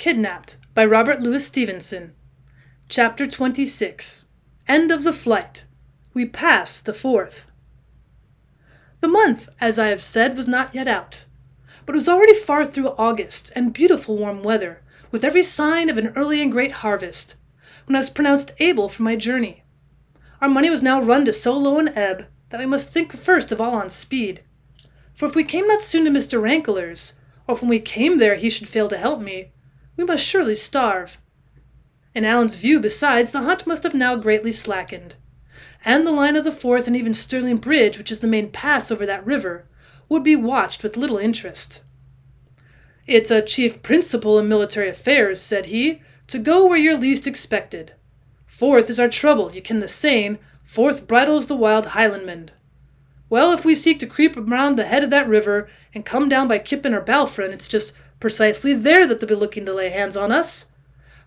Kidnapped by Robert Louis Stevenson. Chapter 26. End of the Flight. We pass the 4th. The month, as I have said, was not yet out, but it was already far through August, and beautiful warm weather, with every sign of an early and great harvest, when I was pronounced able for my journey. Our money was now run to so low an ebb that I must think first of all on speed. For if we came not soon to Mr. Rankler's, or if when we came there he should fail to help me, we must surely starve. In Alan's view, besides, the hunt must have now greatly slackened, and the line of the Forth and even Stirling Bridge, which is the main pass over that river, would be watched with little interest. "It's a chief principle in military affairs," said he, "to go where you're least expected. Forth is our trouble, you ken the saying, Forth bridles the wild Highlandman. Well, if we seek to creep around the head of that river and come down by Kippen or Balfron, it's just precisely there that they'll be looking to lay hands on us.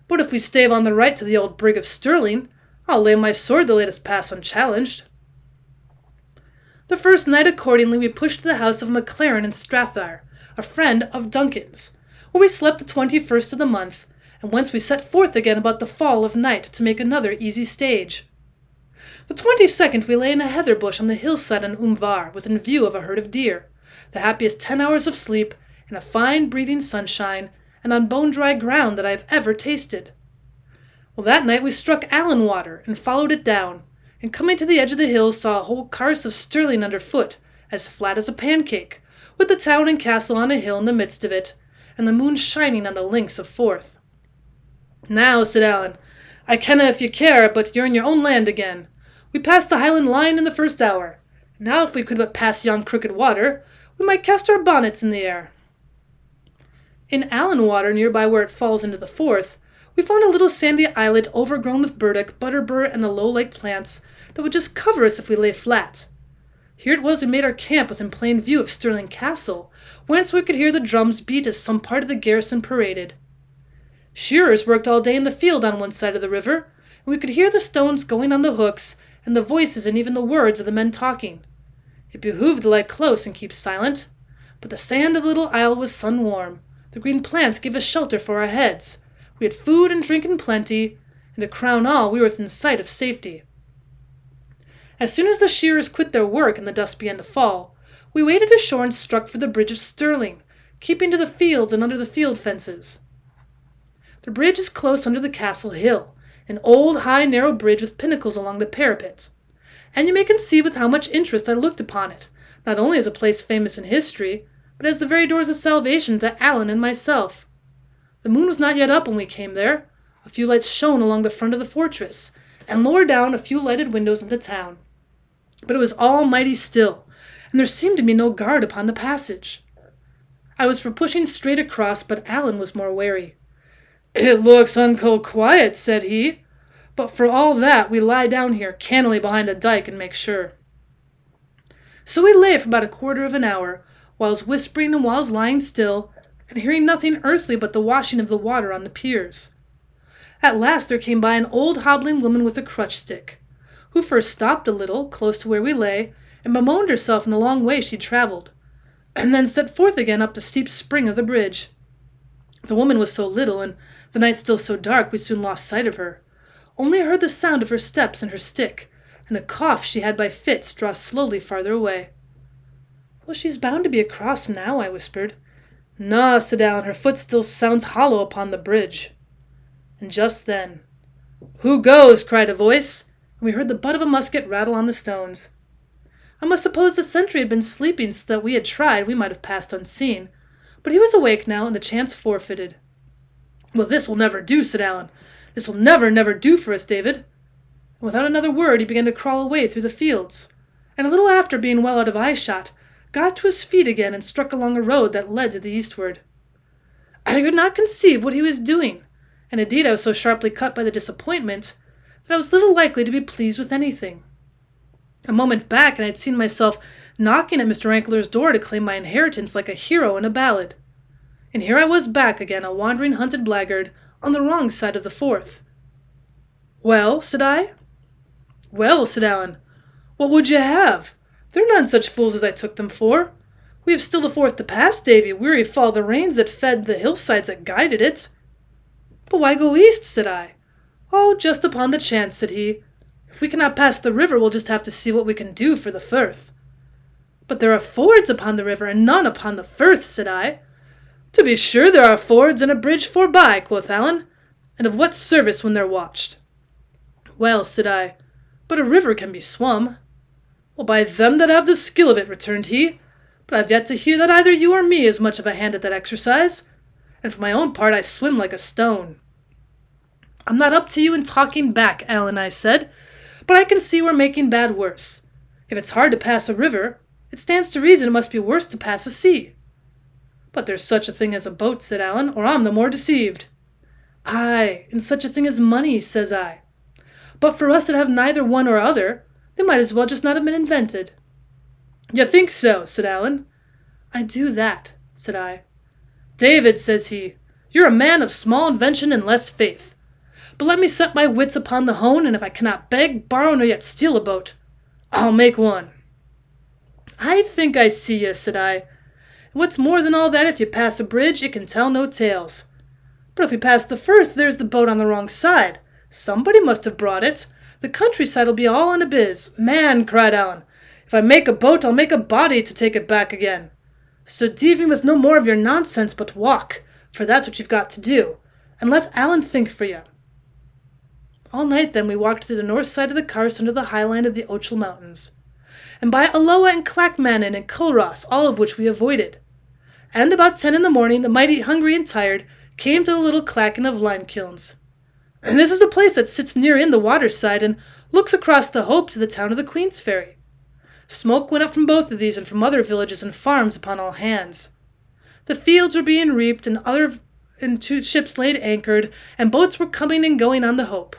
But if we stave on the right to the old brig of Stirling, I'll lay my sword they'll let us pass unchallenged." The first night, accordingly, we pushed to the house of MacLaren in Strathire, a friend of Duncan's, where we slept the 21st of the month, and whence we set forth again about the fall of night to make another easy stage. The 22nd we lay in a heather bush on the hillside on Umvar, within view of a herd of deer, the happiest 10 hours of sleep, in a fine breathing sunshine, and on bone-dry ground that I have ever tasted. Well, that night we struck Allan Water, and followed it down, and coming to the edge of the hill saw a whole carse of Stirling underfoot, as flat as a pancake, with the town and castle on a hill in the midst of it, and the moon shining on the links of Forth. "Now," said Allan, "I kenna if you care, but you're in your own land again. We passed the Highland line in the first hour. Now if we could but pass yon crooked water, we might cast our bonnets in the air." In Allan Water, nearby where it falls into the Forth, we found a little sandy islet overgrown with burdock, butterbur, and the low-like plants that would just cover us if we lay flat. Here it was we made our camp within plain view of Stirling Castle, whence we could hear the drums beat as some part of the garrison paraded. Shearers worked all day in the field on one side of the river, and we could hear the stones going on the hooks, and the voices and even the words of the men talking. It behooved to lie close and keep silent, but the sand of the little isle was sun-warm. The green plants gave us shelter for our heads. We had food and drink in plenty, and to crown all, we were within sight of safety. As soon as the shearers quit their work and the dusk began to fall, we waded ashore and struck for the bridge of Stirling, keeping to the fields and under the field fences. The bridge is close under the castle hill, an old, high, narrow bridge with pinnacles along the parapet, and you may conceive with how much interest I looked upon it, not only as a place famous in history, but as the very doors of salvation to Allan and myself. The moon was not yet up when we came there. A few lights shone along the front of the fortress, and lower down a few lighted windows in the town. But it was all mighty still, and there seemed to be no guard upon the passage. I was for pushing straight across, but Allan was more wary. "It looks unco quiet," said he, "but for all that we lie down here cannily behind a dyke and make sure." So we lay for about a quarter of an hour, whiles whispering and whiles lying still, and hearing nothing earthly but the washing of the water on the piers. At last there came by an old hobbling woman with a crutch-stick, who first stopped a little, close to where we lay, and bemoaned herself in the long way she'd travelled, and then set forth again up the steep spring of the bridge. The woman was so little, and the night still so dark, we soon lost sight of her. Only heard the sound of her steps and her stick, and the cough she had by fits draw slowly farther away. "Well, she's bound to be across now," I whispered. "Na," said Allan, "her foot still sounds hollow upon the bridge." And just then, "Who goes?" cried a voice, and we heard the butt of a musket rattle on the stones. I must suppose the sentry had been sleeping, so that we had tried, we might have passed unseen, but he was awake now, and the chance forfeited. "Well, this will never do," said Allan. "This will never, never do for us, David." And without another word he began to crawl away through the fields, and a little after, being well out of eye-shot, got to his feet again and struck along a road that led to the eastward. I could not conceive what he was doing, and indeed I was so sharply cut by the disappointment that I was little likely to be pleased with anything. A moment back, and I had seen myself knocking at Mr. Rankler's door to claim my inheritance like a hero in a ballad. And here I was back again, a wandering hunted blackguard, on the wrong side of the Forth. "Well?" said I. "Well," said Allan, "what would you have? They're none such fools as I took them for. We have still the Forth to pass, Davy, weary fall the rains that fed the hillsides that guided it." But why go east, said I. Oh, just upon the chance, said he. If we cannot pass the river, we'll just have to see what we can do for the firth. But there are fords upon the river, and none upon the firth, said I. To be sure there are fords and a bridge forby, quoth Allan, and of what service when they're watched? Well, said I, but a river can be swum. Well, by them that have the skill of it, returned he, but I've yet to hear that either you or me is much of a hand at that exercise, and for my own part I swim like a stone. I'm not up to you in talking back, Allan, I said, but I can see we're making bad worse. If it's hard to pass a river, it stands to reason it must be worse to pass a sea. But there's such a thing as a boat, said Allan, or I'm the more deceived. Aye, and such a thing as money, says I. But for us that have neither one or other, they might as well just not have been invented. You think so, said Allan. I do that, said I. David, says he, you're a man of small invention and less faith. But let me set my wits upon the hone, and if I cannot beg, borrow, nor yet steal a boat, I'll make one. I think I see ye, said I. And what's more than all that, if you pass a bridge, it can tell no tales. But if we pass the firth, there's the boat on the wrong side. Somebody must have brought it. The countryside'll be all in a biz. Man, cried Allan, if I make a boat, I'll make a body to take it back again. So deave me with no more of your nonsense, but walk, for that's what you've got to do, and let Allan think for you. All night then we walked to the north side of the Carse under the highland of the Ochil Mountains, and by Alloa and Clackmannan and Culross, all of which we avoided. And about 10 in the morning, the mighty hungry and tired came to the little clachan of lime kilns. And this is a place that sits near in the waterside and looks across the Hope to the town of the Queensferry. Smoke went up from both of these and from other villages and farms upon all hands. The fields were being reaped and 2 ships laid anchored, and boats were coming and going on the Hope.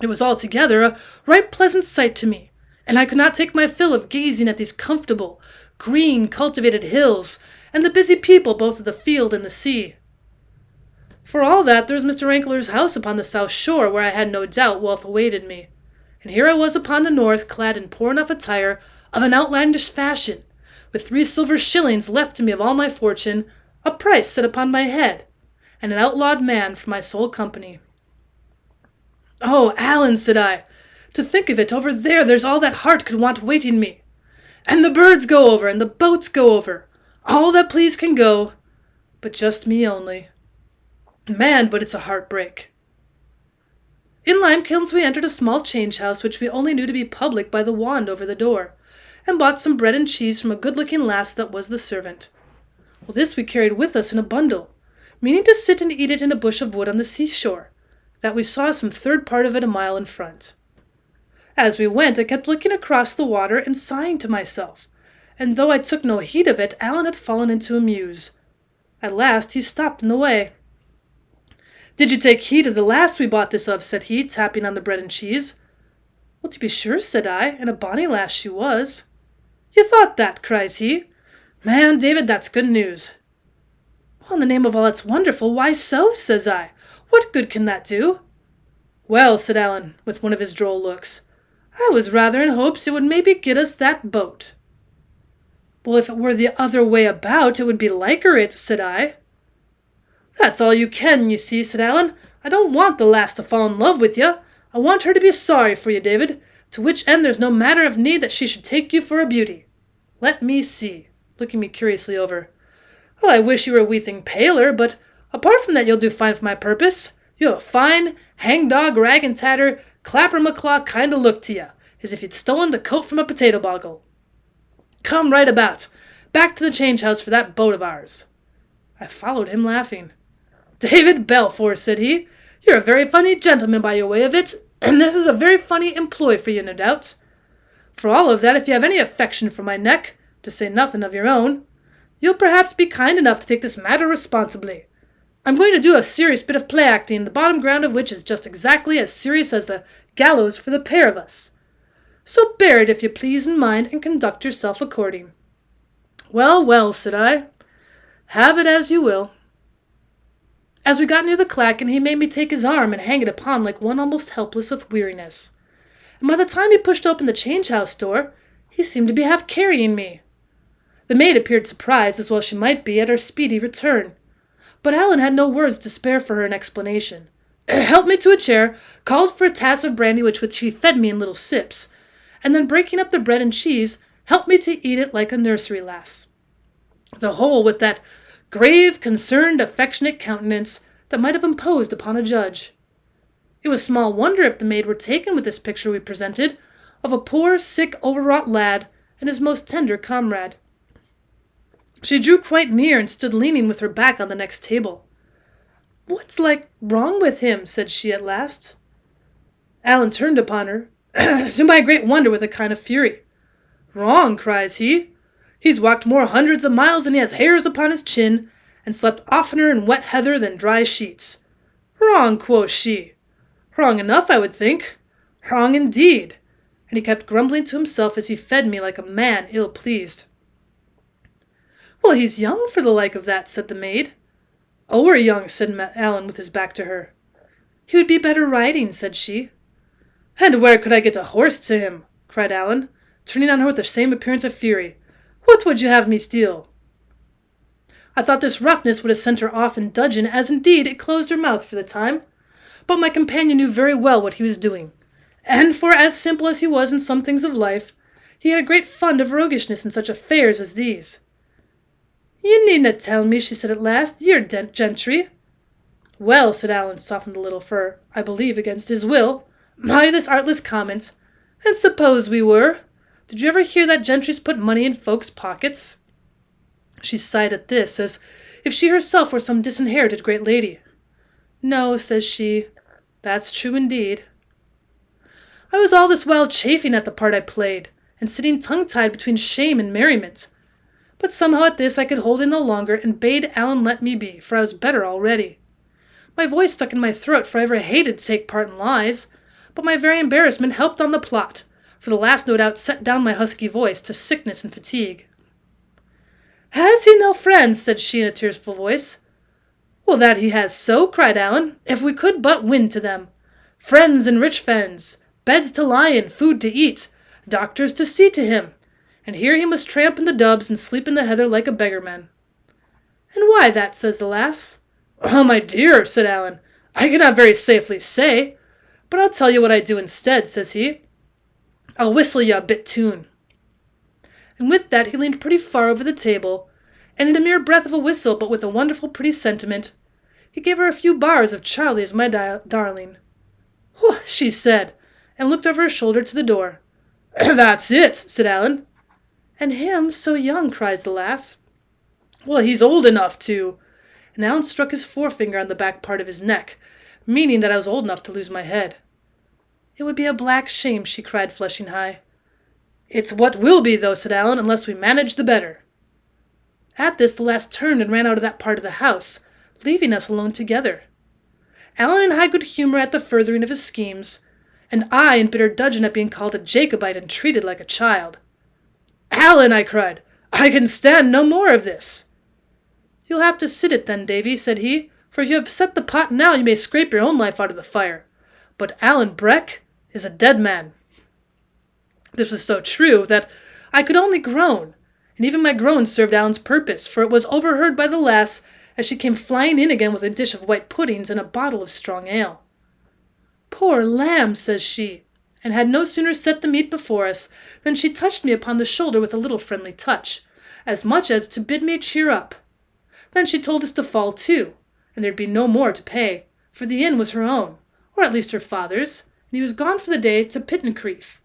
It was altogether a right pleasant sight to me, and I could not take my fill of gazing at these comfortable, green, cultivated hills, and the busy people both of the field and the sea. For all that, there was Mr. Rankler's house upon the south shore, where I had no doubt wealth awaited me. And here I was upon the north, clad in poor enough attire of an outlandish fashion, with 3 silver shillings left to me of all my fortune, a price set upon my head, and an outlawed man for my sole company. Oh, Allan, said I, to think of it, over there's all that heart could want waiting me. And the birds go over, and the boats go over, all that please can go, but just me only. Man, but it's a heartbreak. In Limekilns we entered a small change-house which we only knew to be public by the wand over the door, and bought some bread and cheese from a good-looking lass that was the servant. Well, this we carried with us in a bundle, meaning to sit and eat it in a bush of wood on the seashore, that we saw some third part of it a mile in front. As we went, I kept looking across the water and sighing to myself, and though I took no heed of it, Allan had fallen into a muse. At last he stopped in the way. Did you take heed of the lass we bought this of, said he, tapping on the bread and cheese. Well, to be sure, said I, and a bonny lass she was. You thought that, cries he. Man, David, that's good news. Well, in the name of all that's wonderful, why so, says I. What good can that do? Well, said Allan, with one of his droll looks, I was rather in hopes it would maybe get us that boat. Well, if it were the other way about, it would be liker it, said I. That's all you can, you see, said Allan. I don't want the lass to fall in love with you. I want her to be sorry for you, David, to which end there's no matter of need that she should take you for a beauty. Let me see, looking me curiously over. Well, I wish you were a wee thing paler, but apart from that you'll do fine for my purpose. You have a fine, hang-dog, rag-and-tatter, clapper-maclaw kind of look to you, as if you'd stolen the coat from a potato boggle. Come right about. Back to the change-house for that boat of ours. I followed him, laughing. David Balfour, said he, you're a very funny gentleman by your way of it, and this is a very funny employ for you, no doubt. For all of that, if you have any affection for my neck, to say nothing of your own, you'll perhaps be kind enough to take this matter responsibly. I'm going to do a serious bit of play-acting, the bottom ground of which is just exactly as serious as the gallows for the pair of us. So bear it, if you please, in mind, and conduct yourself according. Well, well, said I, have it as you will. As we got near the clachan, he made me take his arm and hang it upon like one almost helpless with weariness. And by the time he pushed open the change-house door, he seemed to be half carrying me. The maid appeared surprised, as well she might be, at our speedy return. But Alan had no words to spare for her in explanation. Helped me to a chair, called for a tass of brandy which he fed me in little sips, and then breaking up the bread and cheese, helped me to eat it like a nursery lass. The whole with that grave, concerned, affectionate countenance that might have imposed upon a judge. It was small wonder if the maid were taken with this picture we presented, of a poor, sick, overwrought lad and his most tender comrade. She drew quite near and stood leaning with her back on the next table. "What's wrong with him?" said she at last. Alan turned upon her, to my great wonder with a kind of fury. "Wrong," cries he. "He's walked more hundreds of miles than he has hairs upon his chin, and slept oftener in wet heather than dry sheets. Wrong, quoth she. Wrong enough, I would think. Wrong indeed." And he kept grumbling to himself as he fed me like a man ill-pleased. "Well, he's young for the like of that," said the maid. "O'er young," said Alan with his back to her. "He would be better riding," said she. "And where could I get a horse to him?" cried Alan, turning on her with the same appearance of fury. "What would you have me steal?" I thought this roughness would have sent her off in dudgeon, as indeed it closed her mouth for the time. But my companion knew very well what he was doing, and for as simple as he was in some things of life, he had a great fund of roguishness in such affairs as these. "You needna tell me," she said at last. "You're gentry." "Well," said Alan, softened a little for, I believe, against his will, by this artless comment, "and suppose we were. Did you ever hear that gentries put money in folks' pockets?" She sighed at this, as if she herself were some disinherited great lady. "No," says she, "that's true indeed." I was all this while chafing at the part I played, and sitting tongue-tied between shame and merriment. But somehow at this I could hold in no longer, and bade Alan let me be, for I was better already. My voice stuck in my throat, for I ever hated to take part in lies, but my very embarrassment helped on the plot, for the last no doubt set down my husky voice to sickness and fatigue. "Has he no friends?" said she in a tearful voice. "Well, that he has so," cried Alan, "if we could but win to them. Friends and rich friends, beds to lie in, food to eat, doctors to see to him, and here he must tramp in the dubs and sleep in the heather like a beggarman." "And why that?" says the lass. "Oh, my dear," said Alan, "I cannot very safely say, but I'll tell you what I do instead," says he. "I'll whistle you a bit tune." And with that he leaned pretty far over the table, and in a mere breath of a whistle, but with a wonderful pretty sentiment, he gave her a few bars of Charlie's My Darling. "Whew," she said, and looked over her shoulder to the door. "That's it," said Alan. "And him so young," cries the lass. "Well, he's old enough to—" And Alan struck his forefinger on the back part of his neck, meaning that I was old enough to lose my head. "It would be a black shame," she cried, flushing high. "It's what will be, though," said Alan, "unless we manage the better." At this the lass turned and ran out of that part of the house, leaving us alone together. Alan in high good humour at the furthering of his schemes, and I in bitter dudgeon at being called a Jacobite and treated like a child. "Alan," I cried, "I can stand no more of this." "You'll have to sit it then, Davy," said he, "for if you upset the pot now you may scrape your own life out of the fire. But Alan Breck is a dead man." This was so true that I could only groan, and even my groan served Alan's purpose, for it was overheard by the lass as she came flying in again with a dish of white puddings and a bottle of strong ale. "Poor lamb," says she, and had no sooner set the meat before us than she touched me upon the shoulder with a little friendly touch, as much as to bid me cheer up. Then she told us to fall to, and there'd be no more to pay, for the inn was her own, or at least her father's, and he was gone for the day to Pittencrieff.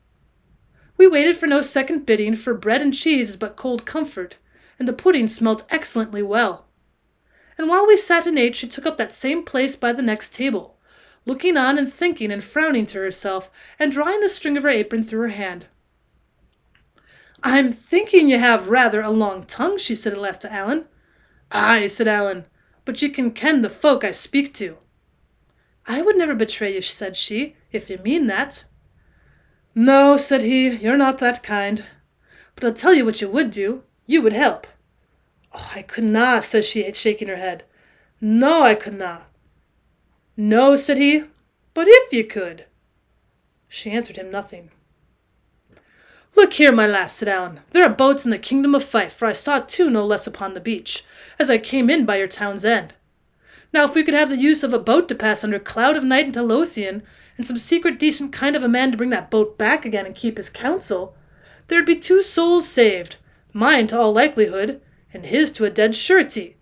We waited for no second bidding, for bread and cheese is but cold comfort, and the pudding smelt excellently well. And while we sat and ate, she took up that same place by the next table, looking on and thinking and frowning to herself, and drawing the string of her apron through her hand. "I'm thinking you have rather a long tongue," she said at last to Alan. "Aye," said Alan, "but you can ken the folk I speak to." "I would never betray you," said she, "if you mean that." "No," said he, "you're not that kind. But I'll tell you what you would do. You would help." "Oh, I could not," says she, shaking her head. "No, I could not." "No," said he, "but if you could." She answered him nothing. "Look here, my lass," said Alan, "there are boats in the kingdom of Fife, for I saw two no less upon the beach, as I came in by your town's end. Now if we could have the use of a boat to pass under cloud of night into Lothian, and some secret decent kind of a man to bring that boat back again and keep his counsel, there'd be 2 souls saved, mine to all likelihood, and his to a dead surety.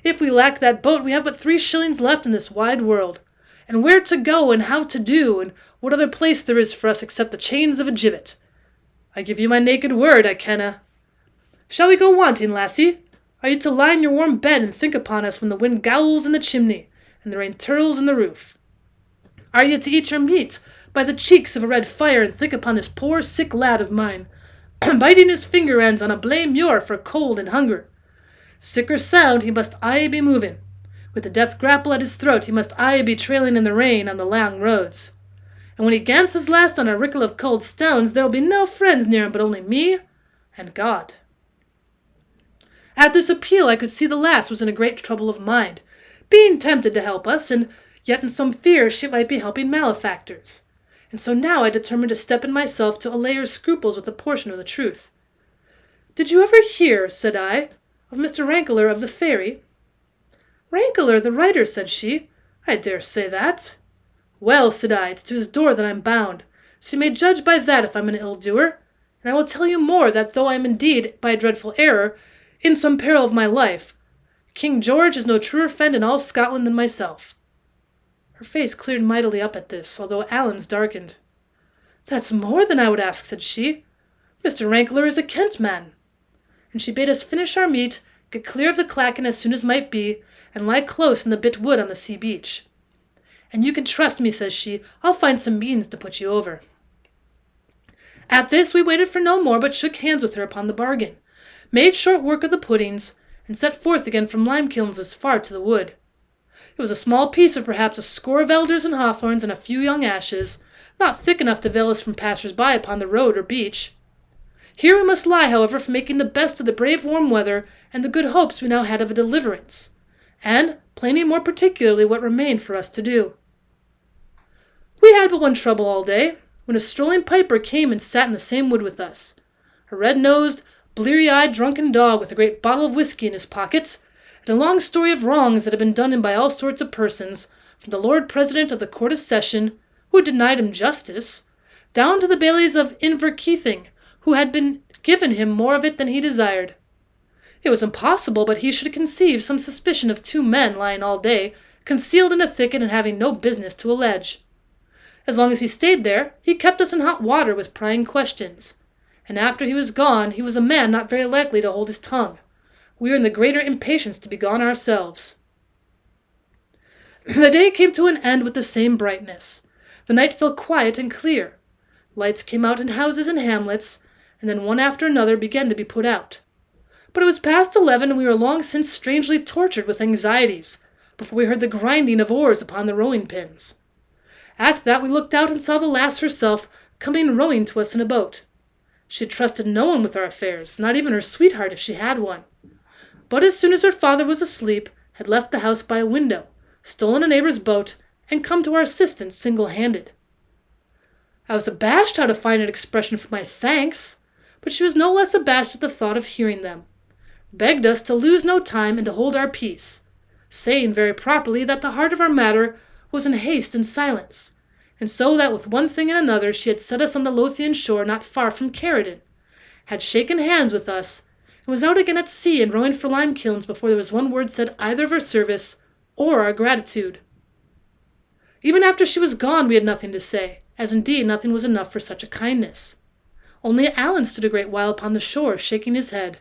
If we lack that boat, we have but 3 shillings left in this wide world, and where to go and how to do, and what other place there is for us except the chains of a gibbet. I give you my naked word, I kenna. Shall we go wanting, lassie? Are you to lie in your warm bed and think upon us when the wind gowls in the chimney, and the rain tirls in the roof? Are you to eat your meat by the cheeks of a red fire and think upon this poor sick lad of mine, biting his finger ends on a blame muir for cold and hunger? Sick or sound, he must aye be moving. With the death grapple at his throat, he must aye be trailing in the rain on the lang roads. And when he gants his last on a rickle of cold stones, there'll be no friends near him but only me and God. At this appeal I could see the lass was in a great trouble of mind, being tempted to help us, and yet in some fear she might be helping malefactors. And so now I determined to step in myself to allay her scruples with a portion of the truth. Did you ever hear, said I, of Mr. Rankler of the Ferry? Rankler, the writer, said she. I dare say that. Well, said I, it's to his door that I'm bound, so you may judge by that if I'm an ill-doer, and I will tell you more, that though I am indeed, by a dreadful error, in some peril of my life, King George is no truer friend in all Scotland than myself. Her face cleared mightily up at this, although Allan's darkened. That's more than I would ask, said she. Mr. Rankler is a Kent man. And she bade us finish our meat, get clear of the clachan as soon as might be, and lie close in the bit wood on the sea beach. And you can trust me, says she, I'll find some means to put you over. At this we waited for no more, but shook hands with her upon the bargain, made short work of the puddings, and set forth again from Limekilns as far to the wood. It was a small piece of perhaps a score of elders and hawthorns and a few young ashes, not thick enough to veil us from passers-by upon the road or beach. Here we must lie, however, for making the best of the brave warm weather and the good hopes we now had of a deliverance, and planning more particularly what remained for us to do. We had but one trouble all day, when a strolling piper came and sat in the same wood with us, a red-nosed, bleary-eyed, drunken dog with a great bottle of whiskey in his pockets, and a long story of wrongs that had been done him by all sorts of persons, from the Lord President of the Court of Session, who had denied him justice, down to the bailies of Inverkeithing, who had been given him more of it than he desired. It was impossible but he should conceive some suspicion of 2 men lying all day, concealed in a thicket and having no business to allege. As long as he stayed there, he kept us in hot water with prying questions, and after he was gone, he was a man not very likely to hold his tongue. We were in the greater impatience to be gone ourselves. The day came to an end with the same brightness. The night fell quiet and clear. Lights came out in houses and hamlets, and then one after another began to be put out. But it was past 11, and we were long since strangely tortured with anxieties, before we heard the grinding of oars upon the rowing-pins. At that we looked out and saw the lass herself coming rowing to us in a boat. She had trusted no one with our affairs, not even her sweetheart if she had one. But as soon as her father was asleep, had left the house by a window, stolen a neighbor's boat, and come to our assistance single-handed. I was abashed how to find an expression for my thanks, but she was no less abashed at the thought of hearing them, begged us to lose no time and to hold our peace, saying very properly that the heart of our matter was in haste and silence, and so that with one thing and another she had set us on the Lothian shore not far from Carridon, had shaken hands with us, and was out again at sea and rowing for Limekilns before there was one word said either of her service or our gratitude. Even after she was gone we had nothing to say, as indeed nothing was enough for such a kindness. Only Allan stood a great while upon the shore, shaking his head.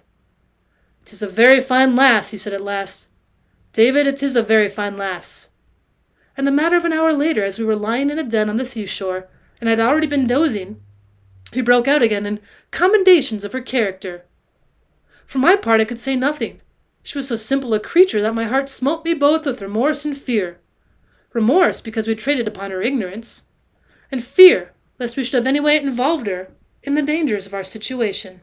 "'Tis a very fine lass," he said at last. "David, it is a very fine lass." And a matter of an hour later, as we were lying in a den on the seashore, and had already been dozing, he broke out again in commendations of her character. For my part I could say nothing. She was so simple a creature that my heart smote me both with remorse and fear. Remorse, because we traded upon her ignorance, and fear, lest we should have any way involved her in the dangers of our situation.